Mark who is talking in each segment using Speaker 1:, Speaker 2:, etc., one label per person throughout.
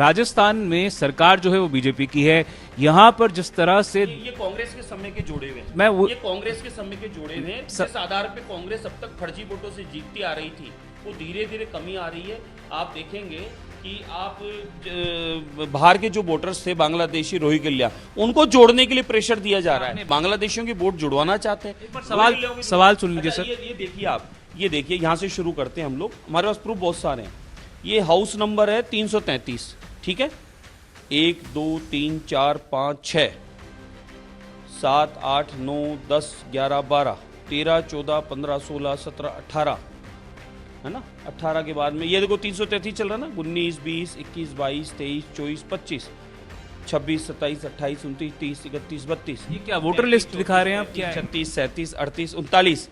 Speaker 1: राजस्थान में सरकार जो है वो बीजेपी की है। यहाँ पर जिस तरह से
Speaker 2: ये कांग्रेस के समय के जोड़े हुए हैं। ये कांग्रेस के समय के जोड़े हुए हैं। जिस आधार पे कांग्रेस अब तक फर्जी वोटों से जीतती आ रही थी, वो धीरे धीरे कमी आ रही है। आप देखेंगे कि आप बाहर के जो वोटर्स थे बांग्लादेशी रोहिंग्या, उनको जोड़ने के लिए प्रेशर दिया जा रहा है। बांग्लादेशियों की वोट जुड़वाना चाहते हैं।
Speaker 1: सवाल सुन लीजिए सर।
Speaker 2: ये देखिए आप, ये देखिए, यहाँ से शुरू करते हैं हम लोग। हमारे पास प्रूफ बहुत सारे हैं। ये हाउस नंबर है 333, ठीक है। 1 2 3 4 5 6 7 8 9 10 11 12 13 14 15 16 17 18, है ना। 18 के बाद में ये देखो 333 चल रहा ना। 19 20 21 22 23 24 25 26 27 28 29 30 31 32।
Speaker 1: ये क्या वोटर लिस्ट दिखा रहे हैं आप? क्या
Speaker 2: 36 37 38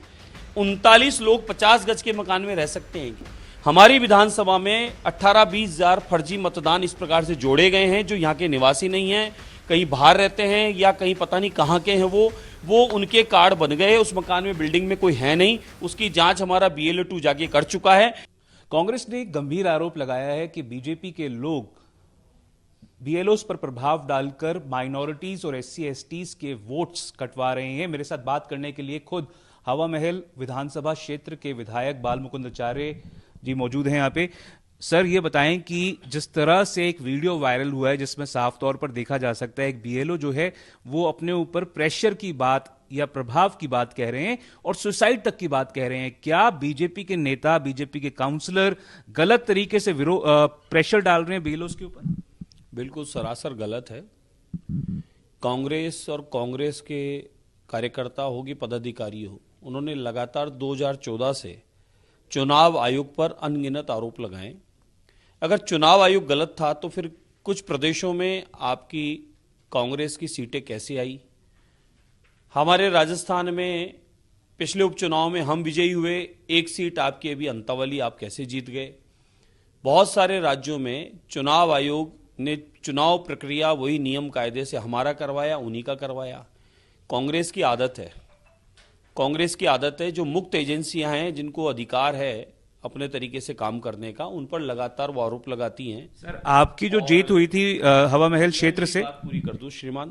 Speaker 2: 39 लोग 50 गज के मकान में रह सकते हैं। हमारी विधानसभा में 18-20 हजार फर्जी मतदान इस प्रकार से जोड़े गए हैं, जो यहाँ के निवासी नहीं हैं, कहीं बाहर रहते हैं या कहीं पता नहीं कहाँ के हैं। वो उनके कार्ड बन गए। उस मकान में बिल्डिंग में कोई है नहीं। उसकी जांच हमारा BLO 2 जाके कर चुका है।
Speaker 1: कांग्रेस ने गंभीर आरोप लगाया है कि बीजेपी के लोग BLOs पर प्रभाव डालकर माइनॉरिटीज और SC/STs के वोट्स कटवा रहे हैं। मेरे साथ बात करने के लिए खुद हवा महल विधानसभा क्षेत्र के विधायक बाल मुकुंद आचार्य जी मौजूद हैं यहाँ पे। सर, ये बताएं कि जिस तरह से एक वीडियो वायरल हुआ है जिसमें साफ तौर पर देखा जा सकता है एक BLO जो है वो अपने ऊपर प्रेशर की बात या प्रभाव की बात कह रहे हैं और सुसाइड तक की बात कह रहे हैं। क्या बीजेपी के नेता, बीजेपी के काउंसलर गलत तरीके से प्रेशर डाल रहे हैं BLOs के ऊपर?
Speaker 2: बिल्कुल सरासर गलत है। कांग्रेस और कांग्रेस के कार्यकर्ता हो कि पदाधिकारी हो, उन्होंने लगातार 2014 से चुनाव आयोग पर अनगिनत आरोप लगाए। अगर चुनाव आयोग गलत था तो फिर कुछ प्रदेशों में आपकी कांग्रेस की सीटें कैसे आई? हमारे राजस्थान में पिछले उपचुनाव में हम विजयी हुए, एक सीट आपकी अभी अंतावली, आप कैसे जीत गए? बहुत सारे राज्यों में चुनाव आयोग ने चुनाव प्रक्रिया वही नियम कायदे से हमारा करवाया, उन्हीं का करवाया। कांग्रेस की आदत है जो मुक्त एजेंसियां हैं, जिनको अधिकार है अपने तरीके से काम करने का, उन पर लगातार वो आरोप लगाती हैं।
Speaker 1: सर, आपकी जो जीत हुई थी हवा महल क्षेत्र से,
Speaker 2: पूरी कर दूं श्रीमान,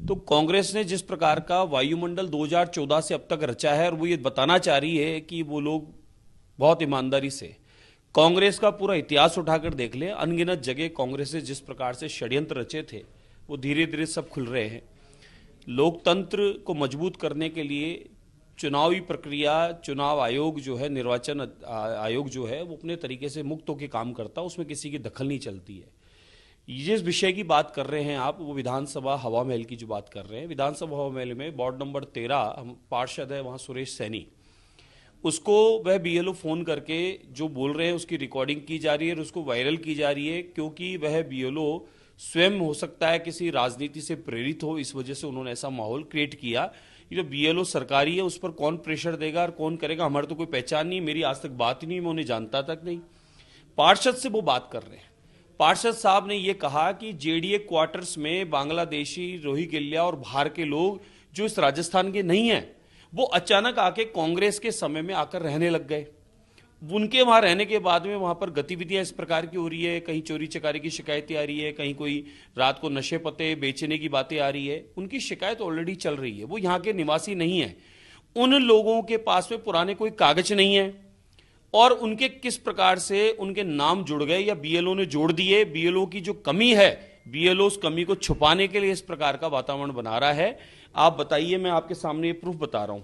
Speaker 2: तो कांग्रेस ने जिस प्रकार का वायुमंडल 2014 से अब तक रचा है, और वो ये बताना चाह रही है कि वो लोग बहुत ईमानदारी से, कांग्रेस का पूरा इतिहास उठाकर देख ले, अनगिनत जगह कांग्रेस ने जिस प्रकार से षड्यंत्र रचे थे वो धीरे धीरे सब खुल रहे हैं। लोकतंत्र को मजबूत करने के लिए चुनावी प्रक्रिया, चुनाव आयोग जो है, निर्वाचन आयोग जो है, वो अपने तरीके से मुक्त होकर काम करता है, उसमें किसी की दखल नहीं चलती है। जिस विषय की बात कर रहे हैं आप, वो विधानसभा हवा महल की जो बात कर रहे हैं, विधानसभा हवा महल में वार्ड नंबर 13 हम पार्षद है वहाँ सुरेश सैनी, उसको वह BLO फोन करके जो बोल रहे हैं उसकी रिकॉर्डिंग की जा रही है और उसको वायरल की जा रही है, क्योंकि वह BLO स्वयं हो सकता है किसी राजनीति से प्रेरित हो, इस वजह से उन्होंने ऐसा माहौल क्रिएट किया। ये जो BLO सरकारी है, उस पर कौन प्रेशर देगा और कौन करेगा, हमारे तो कोई पहचान नहीं, मेरी आज तक बात ही नहीं, मैं उन्हें जानता तक नहीं। पार्षद से वो बात कर रहे हैं। पार्षद साहब ने ये कहा कि JDA क्वार्टर्स में बांग्लादेशी, रोहिंग्या और बाहर के लोग जो इस राजस्थान के नहीं है, वो अचानक आके कांग्रेस के समय में आकर रहने लग गए। उनके वहां रहने के बाद में वहां पर गतिविधियां इस प्रकार की हो रही है, कहीं चोरी चकारी की शिकायतें आ रही है, कहीं कोई रात को नशे पते बेचने की बातें आ रही है। उनकी शिकायत ऑलरेडी चल रही है, वो यहाँ के निवासी नहीं है, उन लोगों के पास में पुराने कोई कागज नहीं है, और उनके किस प्रकार से उनके नाम जुड़ गए या BLO ने जोड़ दिए। BLO की जो कमी है, BLO उस कमी को छुपाने के लिए इस प्रकार का वातावरण बना रहा है। आप बताइए, मैं आपके सामने ये प्रूफ बता रहा हूं,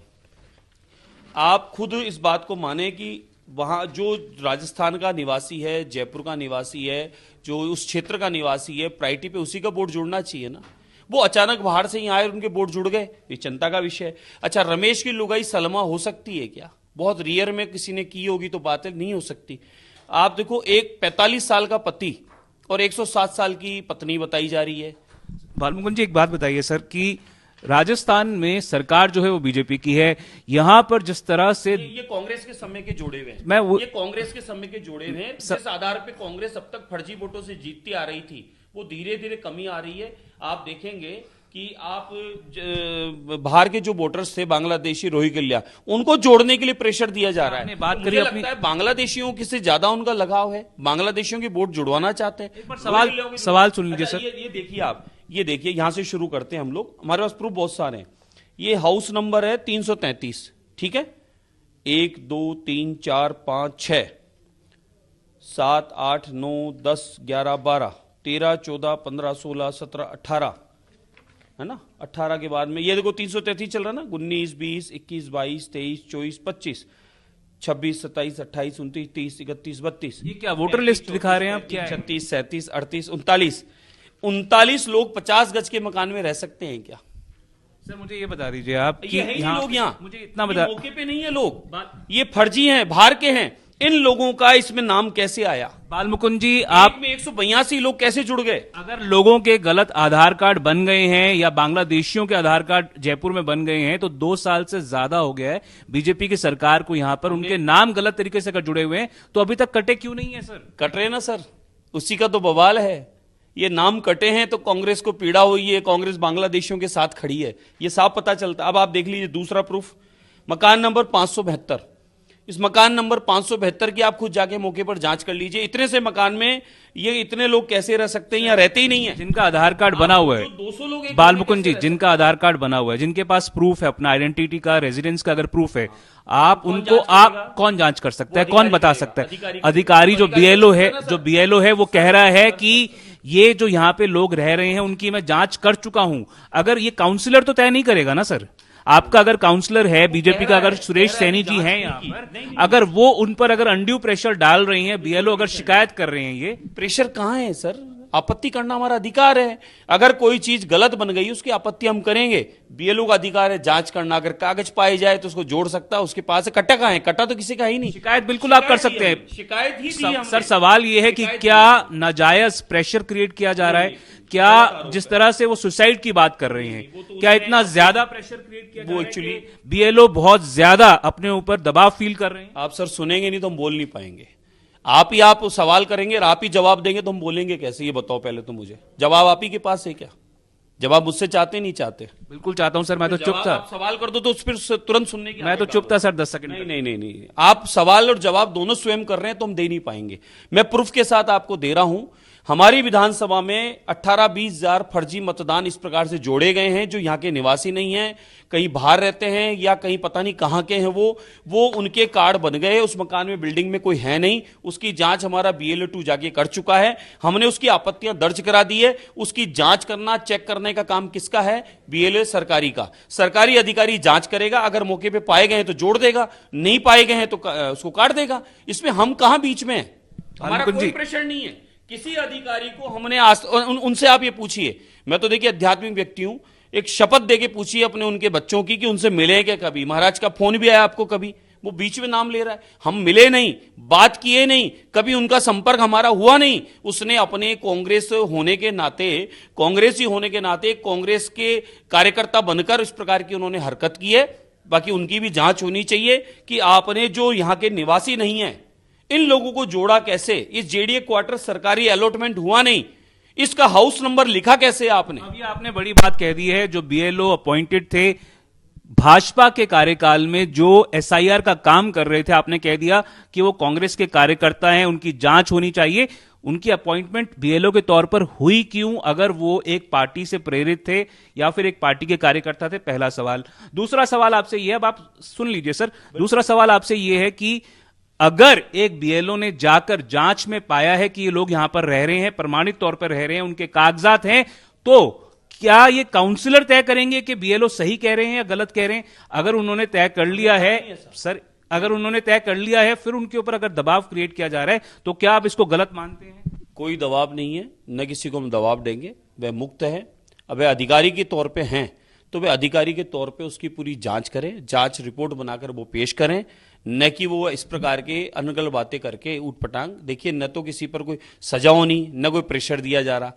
Speaker 2: आप खुद इस बात को माने कि वहां जो राजस्थान का निवासी है, जयपुर का निवासी है, जो उस क्षेत्र का निवासी है, प्रायोरिटी पे उसी का वोट जुड़ना चाहिए ना। वो अचानक बाहर से ही आए और उनके वोट जुड़ गए, ये चिंता का विषय है। अच्छा, रमेश की लुगाई सलमा हो सकती है क्या? बहुत रियर में किसी ने की होगी तो बातें नहीं हो सकती। आप देखो, एक 45 साल का पति और 107 साल की पत्नी बताई जा रही है।
Speaker 1: बाल मुकुंद जी, एक बात बताइए सर कि राजस्थान में सरकार जो है वो बीजेपी की है। यहां पर जिस तरह से
Speaker 2: ये कांग्रेस के समय के जोड़े हुए हैं। ये कांग्रेस के समय के जोड़े हुए हैं। जिस आधार पे कांग्रेस अब तक फर्जी वोटों से जीतती आ रही थी, वो धीरे धीरे कमी आ रही है। आप देखेंगे कि आप बाहर के जो वोटर्स थे बांग्लादेशी रोहिंग्या उनको जोड़ने के लिए प्रेशर दिया जा रहा है।
Speaker 1: बात
Speaker 2: मुझे
Speaker 1: करिए
Speaker 2: लगता है बांग्लादेशियों की से ज्यादा उनका लगाव है, बांग्लादेशियों की वोट जुड़वाना चाहते हैं।
Speaker 1: एक बार सवाल सुन लीजिए सर।
Speaker 2: ये देखिए आप, ये देखिए यहां से शुरू करते हैं हम लोग, हमारे पास प्रूफ बहुत सारे हैं। ये हाउस नंबर है 333, ठीक है, 1 2 3 4 5 6 7 8 9 10 11 12 13 14 15 16 17 18 है ना। 18 के बाद में ये देखो 333 चल रहा ना, 19 20 21 22 23 24 25 26 27 28 29 30 31 32।
Speaker 1: ये क्या वोटर लिस्ट दिखा रहे हैं आप? क्या
Speaker 2: 36 37 38 39 लोग 50 गज के मकान में रह सकते हैं क्या?
Speaker 1: सर मुझे ये बता दीजिए आप कि
Speaker 2: ये है ही लोग यहाँ,
Speaker 1: मुझे इतना बता,
Speaker 2: मौके पे नहीं है लोग, ये फर्जी हैं, बाहर के हैं। इन लोगों का इसमें नाम कैसे आया?
Speaker 1: बाल मुकुंद जी, आप
Speaker 2: में 182 लोग कैसे जुड़ गए?
Speaker 1: अगर लोगों के गलत आधार कार्ड बन गए हैं या बांग्लादेशियों के आधार कार्ड जयपुर में बन गए हैं तो 2 साल से ज्यादा हो गया है बीजेपी की सरकार को यहां पर, उनके नाम गलत तरीके से जुड़े हुए हैं, तो अभी तक कटे क्यों नहीं है सर?
Speaker 2: कट रहे ना सर, उसी का तो बवाल है। ये नाम कटे हैं तो कांग्रेस को पीड़ा हुई है, कांग्रेस बांग्लादेशियों के साथ खड़ी है, ये साफ पता चलता। अब आप देख लीजिए दूसरा प्रूफ, मकान नंबर 572। इस मकान नंबर 572 की आप खुद जाके मौके पर जांच कर लीजिए। इतने से मकान में ये इतने लोग कैसे रह सकते हैं? यहाँ रहते ही नहीं है।
Speaker 1: जिनका आधार कार्ड बना हुआ है,
Speaker 2: 200 लोग
Speaker 1: बाल मुकुंद जी, जिनका आधार कार्ड बना हुआ है, जिनके पास प्रूफ है अपना आइडेंटिटी का, रेजिडेंस का अगर प्रूफ है, आप उनको, आप कौन जांच कर सकता है, कौन बता सकता है? अधिकारी जो बीएलओ है वो कह रहा है कि ये जो यहाँ पे लोग रह रहे हैं उनकी मैं जांच कर चुका हूं। अगर ये काउंसलर तो तय नहीं करेगा ना सर, आपका अगर काउंसलर है बीजेपी का, अगर सुरेश सैनी जी हैं यहाँ पर, अगर वो उन पर अगर अनड्यू प्रेशर डाल रहे हैं, बीएलओ अगर शिकायत कर रहे हैं, ये
Speaker 2: प्रेशर कहां है सर? आपत्ति करना हमारा अधिकार है। अगर कोई चीज गलत बन गई उसकी आपत्ति हम करेंगे, बीएलओ का अधिकार है जांच करना। अगर कागज पाए जाए तो उसको जोड़ सकता है, उसके पास कटा कहां है? कटा तो किसी का ही नहीं।
Speaker 1: शिकायत बिल्कुल आप कर सकते हैं,
Speaker 2: शिकायत ही दी
Speaker 1: सर सवाल ये है कि क्या नाजायज प्रेशर क्रिएट किया जा रहा है? क्या जिस तरह से वो सुसाइड की बात कर रहे हैं, क्या इतना ज्यादा प्रेशर क्रिएट किया जा रहा है?
Speaker 2: एक्चुअली
Speaker 1: बीएलओ बहुत ज्यादा अपने ऊपर दबाव फील कर रहे हैं।
Speaker 2: आप सर सुनेंगे नहीं तो हम बोल नहीं पाएंगे। आप सवाल करेंगे और आप ही जवाब देंगे तो हम बोलेंगे कैसे? ये बताओ पहले तो मुझे। जवाब आप ही के पास है क्या? जवाब मुझसे चाहते नहीं चाहते?
Speaker 1: बिल्कुल चाहता हूं सर, मैं तो चुप था।
Speaker 2: आप सवाल कर दो तो फिर तुरंत सुनने की,
Speaker 1: मैं तो चुप था सर 10 सेकंड।
Speaker 2: नहीं, आप सवाल और जवाब दोनों स्वयं कर रहे हैं तो हम दे नहीं पाएंगे। मैं प्रूफ के साथ आपको दे रहा हूं। हमारी विधानसभा में 18-20 हजार फर्जी मतदान इस प्रकार से जोड़े गए हैं जो यहाँ के निवासी नहीं हैं, कहीं बाहर रहते हैं या कहीं पता नहीं कहां के हैं। वो उनके कार्ड बन गए, उस मकान में बिल्डिंग में कोई है नहीं। उसकी जांच हमारा BLO 2 जाके कर चुका है, हमने उसकी आपत्तियां दर्ज करा दी है। उसकी जांच करना, चेक करने का काम किसका है? BLO सरकारी का। सरकारी अधिकारी जांच करेगा, अगर मौके पे पाए गए हैं तो जोड़ देगा, नहीं पाए गए हैं तो उसको काट देगा। इसमें हम कहां बीच में हैं? हमारा कोई प्रेशर नहीं है किसी अधिकारी को। हमने उनसे आप ये पूछिए, मैं तो देखिए आध्यात्मिक व्यक्ति हूं, एक शपथ देके पूछिए अपने उनके बच्चों की कि उनसे मिले क्या कभी? महाराज का फोन भी आया आपको कभी? वो बीच में नाम ले रहा है। हम मिले नहीं, बात किए नहीं, कभी उनका संपर्क हमारा हुआ नहीं। उसने अपने कांग्रेसी होने के नाते कांग्रेस के कार्यकर्ता बनकर इस प्रकार की उन्होंने हरकत की है। बाकी उनकी भी जांच होनी चाहिए कि आपने जो यहां के निवासी नहीं है इन लोगों को जोड़ा कैसे? इस जेडीए क्वार्टर सरकारी अलॉटमेंट हुआ नहीं, इसका हाउस नंबर लिखा कैसे आपने?
Speaker 1: अभी आपने बड़ी बात कह दी है। जो बीएलओ अपॉइंटेड थे भाजपा के कार्यकाल में, जो एसआईआर का काम कर रहे थे, आपने कह दिया कि वो कांग्रेस के कार्यकर्ता हैं, उनकी जांच होनी चाहिए। उनकी अपॉइंटमेंट बीएलओ के तौर पर हुई क्यों, अगर वो एक पार्टी से प्रेरित थे या फिर एक पार्टी के कार्यकर्ता थे? पहला सवाल। दूसरा सवाल आपसे यह है, अब आप सुन लीजिए सर, दूसरा सवाल आपसे यह है कि अगर एक बीएलओ ने जाकर जांच में पाया है कि ये लोग यहां पर रह रहे हैं, प्रमाणित तौर पर रह रहे हैं, उनके कागजात हैं, तो क्या ये काउंसलर तय करेंगे कि बीएलओ सही कह रहे हैं या गलत कह रहे हैं? अगर उन्होंने तय कर लिया है सर, अगर उन्होंने तय कर लिया है, फिर उनके ऊपर अगर दबाव क्रिएट किया जा रहा है, तो क्या आप इसको गलत मानते हैं?
Speaker 2: कोई दबाव नहीं है, न किसी को हम दबाव देंगे। वह मुक्त है। अब वह अधिकारी के तौर पे हैं तो वे अधिकारी के तौर पे उसकी पूरी जांच करें, जांच रिपोर्ट बनाकर वो पेश करें, न कि वो इस प्रकार के अनगल बातें करके ऊटपटांग। देखिए, न तो किसी पर कोई सजा होनी, न कोई प्रेशर दिया जा रहा।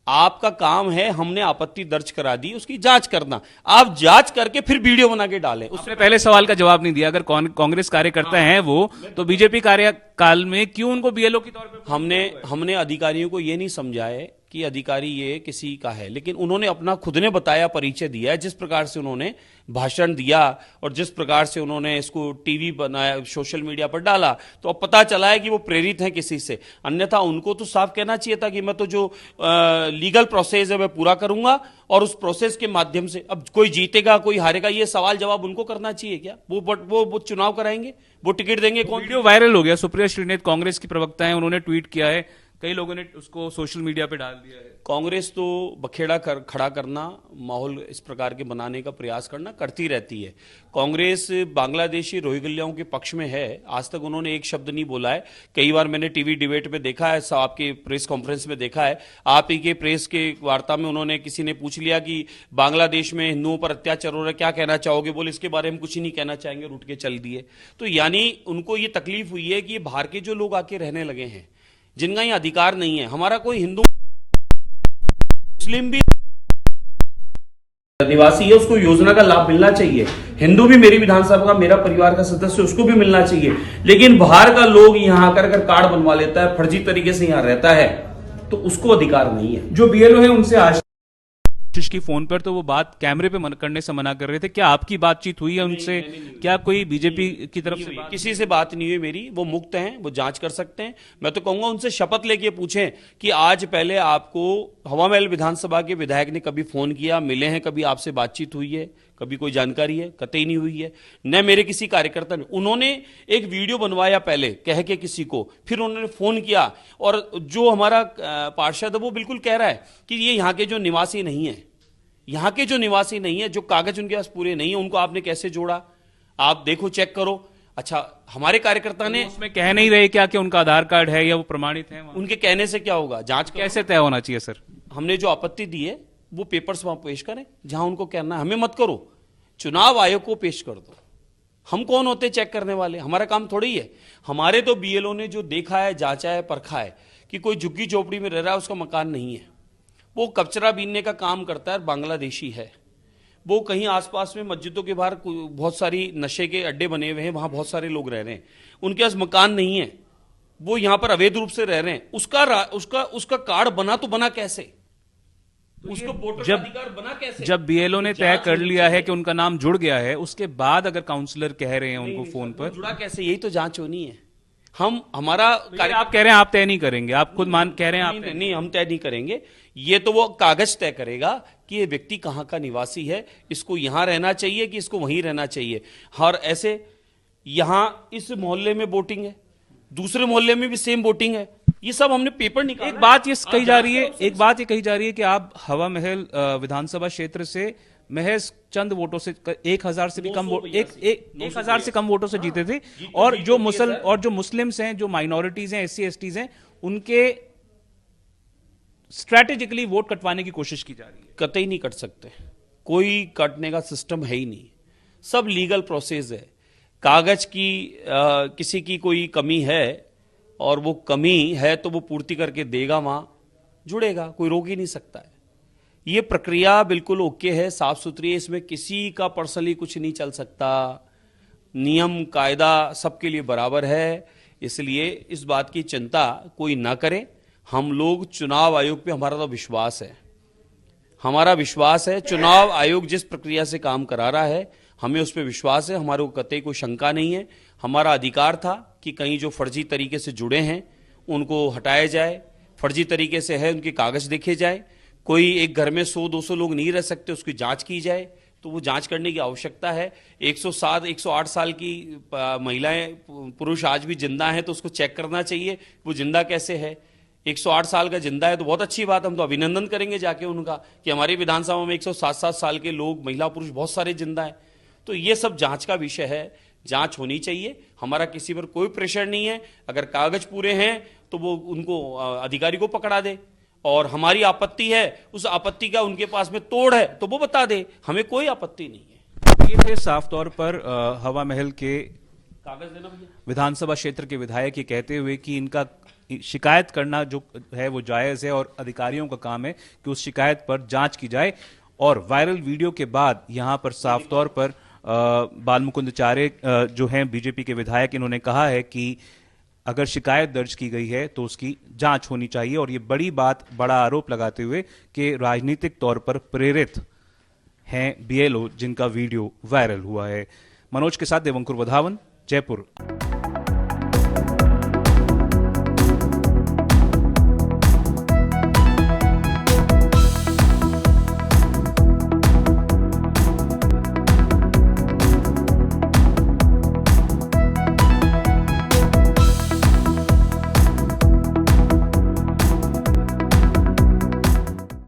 Speaker 2: आपका काम है, हमने आपत्ति दर्ज करा दी, उसकी जांच करना। आप जांच करके फिर वीडियो बना के डालें।
Speaker 1: उसने पहले सवाल का जवाब नहीं दिया। अगर कांग्रेस कार्यकर्ता हैं वो, तो बीजेपी कार्यकाल में क्यों उनको बीएलओ के तौर पे?
Speaker 2: हमने अधिकारियों को यह नहीं समझा है कि अधिकारी ये किसी का है, लेकिन उन्होंने अपना खुद ने बताया, परिचय दिया है, जिस प्रकार से उन्होंने भाषण दिया और जिस प्रकार से उन्होंने इसको टीवी बनाया, सोशल मीडिया पर डाला, तो अब पता चला है कि वो प्रेरित हैं किसी से। अन्यथा उनको तो साफ कहना चाहिए था कि मैं तो जो लीगल प्रोसेस है मैं पूरा करूंगा और उस प्रोसेस के माध्यम से, अब कोई जीतेगा कोई हारेगा ये सवाल जवाब उनको करना चाहिए क्या? वो चुनाव कराएंगे, वो टिकट देंगे कौन?
Speaker 1: वीडियो वायरल हो गया, सुप्रिया श्रीनेत कांग्रेस की प्रवक्ता है, उन्होंने ट्वीट किया है, कई लोगों ने उसको सोशल मीडिया पे डाल दिया है।
Speaker 2: कांग्रेस तो बखेड़ा खड़ा करना, माहौल इस प्रकार के बनाने का प्रयास करना करती रहती है। कांग्रेस बांग्लादेशी रोहिंग्याओं के पक्ष में है, आज तक उन्होंने एक शब्द नहीं बोला है। कई बार मैंने टीवी डिबेट में देखा है, आपके प्रेस कॉन्फ्रेंस में देखा है, आप ही के प्रेस के वार्ता में उन्होंने, किसी ने पूछ लिया कि बांग्लादेश में हिंदुओं पर अत्याचार हो रहा है, क्या कहना चाहोगे? बोले इसके बारे में कुछ ही नहीं कहना चाहेंगे, उठ के चल दिए। तो यानी उनको ये तकलीफ हुई है कि बाहर के जो लोग आके रहने लगे हैं, जिनका ये अधिकार नहीं है। हमारा कोई हिंदू मुस्लिम भी निवासी है, उसको योजना का लाभ मिलना चाहिए। हिंदू भी मेरी विधानसभा का, मेरा परिवार का सदस्य, उसको भी मिलना चाहिए। लेकिन बाहर का लोग यहाँ आकर कार्ड बनवा लेता है, फर्जी तरीके से यहाँ रहता है, तो उसको अधिकार नहीं है।
Speaker 1: जो बीएलओ है उनसे आशीष की फोन पर तो वो बात कैमरे पे करने से मना कर रहे थे। क्या आपकी बातचीत हुई है उनसे? क्या कोई बीजेपी की तरफ से
Speaker 2: किसी से बात नहीं हुई मेरी, वो मुक्त हैं, वो जांच कर सकते हैं। मैं तो कहूंगा उनसे शपथ लेके पूछें कि आज पहले आपको हवा महल विधानसभा के विधायक ने कभी फोन किया, मिले हैं, कभी आपसे बातचीत हुई है, कभी कोई जानकारी है? कतई नहीं हुई है। न मेरे किसी कार्यकर्ता ने, उन्होंने एक वीडियो बनवाया पहले कह के किसी को, फिर उन्होंने फोन किया, और जो हमारा पार्षद है वो बिल्कुल कह रहा है कि ये यहाँ के जो निवासी नहीं है, यहाँ के जो निवासी नहीं है, जो कागज उनके पास पूरे नहीं है, उनको आपने कैसे जोड़ा? आप देखो, चेक करो। अच्छा, हमारे कार्यकर्ता ने
Speaker 1: उसमें कह नहीं रहे क्या कि उनका आधार कार्ड है या वो प्रमाणित है?
Speaker 2: उनके कहने से क्या होगा? जांच
Speaker 1: कैसे तय होना चाहिए सर?
Speaker 2: हमने जो आपत्ति दी है वो पेपर्स वहां पेश करें जहां उनको कहना है। हमें मत करो, चुनाव आयोग को पेश कर दो। हम कौन होते चेक करने वाले? हमारा काम थोड़ी ही है। हमारे तो बीएलओ ने जो देखा है, जांचा है, परखा है कि कोई झुग्गी झोपड़ी में रह रहा है, उसका मकान नहीं है, वो कचरा बीनने का काम करता है, बांग्लादेशी है, वो कहीं आसपास में मस्जिदों के बाहर बहुत सारी नशे के अड्डे बने हुए हैं, वहां बहुत सारे लोग रह रहे हैं, उनके पास मकान नहीं है, वो यहां पर अवैध रूप से रह रहे हैं। उसका कार्ड बना तो बना कैसे? उसको वोटर का अधिकार बना कैसे?
Speaker 1: जब बीएलओ ने तय कर लिया है कि उनका नाम जुड़ गया है, उसके बाद अगर काउंसलर कह रहे हैं उनको फोन पर,
Speaker 2: जुड़ा कैसे? यही तो जांच होनी है। हमारा
Speaker 1: आप कह रहे हैं आप तय नहीं करेंगे, आप खुद कह रहे हैं आप
Speaker 2: नहीं, हम तय नहीं करेंगे। ये तो वो कागज तय करेगा कि ये व्यक्ति कहां का निवासी है, इसको यहां रहना चाहिए कि इसको वहीं रहना चाहिए। और ऐसे यहां इस मोहल्ले में वोटिंग है, दूसरे मोहल्ले में भी सेम वोटिंग है, ये सब हमने पेपर निकाला।
Speaker 1: एक बात ये कही जा रही है कि आप हवा महल विधानसभा क्षेत्र से महज चंद वोटों से, 1000 से भी कम, 1000 से कम वोटों से जीते थे, और जो मुस्लिम्स हैं, जो माइनॉरिटीज हैं, SC STs हैं, उनके स्ट्रैटेजिकली वोट कटवाने की कोशिश की जा रही है।
Speaker 2: कतई नहीं कट सकते, कोई कटने का सिस्टम है ही नहीं, सब लीगल प्रोसेस है। कागज की किसी की कोई कमी है और वो कमी है तो वो पूर्ति करके देगा, वहां जुड़ेगा, कोई रोक ही नहीं सकता है। ये प्रक्रिया बिल्कुल ओके है, साफ सुथरी है, इसमें किसी का पर्सनली कुछ नहीं चल सकता, नियम कायदा सबके लिए बराबर है। इसलिए इस बात की चिंता कोई ना करे। हम लोग चुनाव आयोग पे, हमारा तो विश्वास है, हमारा विश्वास है, चुनाव आयोग जिस प्रक्रिया से काम करा रहा है हमें उस पर विश्वास है, हमारे को कतई कोई शंका नहीं है। हमारा अधिकार था कि कहीं जो फर्जी तरीके से जुड़े हैं उनको हटाया जाए, फर्जी तरीके से है उनके कागज देखे जाए, कोई एक घर में 100-200 लोग नहीं रह सकते, उसकी जांच की जाए, तो वो जांच करने की आवश्यकता है। 107-108 साल की महिलाएं, पुरुष आज भी जिंदा हैं, तो उसको चेक करना चाहिए वो जिंदा कैसे है। 108 साल का जिंदा है तो बहुत अच्छी बात, हम तो अभिनंदन करेंगे जाके उनका कि हमारी विधानसभा में 107 साल के लोग, महिला पुरुष बहुत सारे जिंदा है। तो ये सब जांच का विषय है, जांच होनी चाहिए। हमारा किसी पर कोई प्रेशर नहीं है, अगर कागज पूरे हैं तो वो उनको अधिकारी को पकड़ा दे, और हमारी आपत्ति है, उस आपत्ति का उनके पास में तोड़ है तो वो बता दे, हमें कोई आपत्ति नहीं है।
Speaker 1: ये थे साफ तौर पर हवा महल के
Speaker 2: कागज देना
Speaker 1: विधानसभा क्षेत्र के विधायक ये कहते हुए कि इनका शिकायत करना जो है वो जायज है और अधिकारियों का काम है कि उस शिकायत पर जांच की जाए। और वायरल वीडियो के बाद यहां पर साफ तौर पर बाल मुकुंद चारे जो हैं बीजेपी के विधायक, इन्होंने कहा है कि अगर शिकायत दर्ज की गई है तो उसकी जांच होनी चाहिए। और ये बड़ा आरोप लगाते हुए कि राजनीतिक तौर पर प्रेरित हैं बीएलओ, जिनका वीडियो वायरल हुआ है। मनोज के साथ देवंकुर वधावन, जयपुर।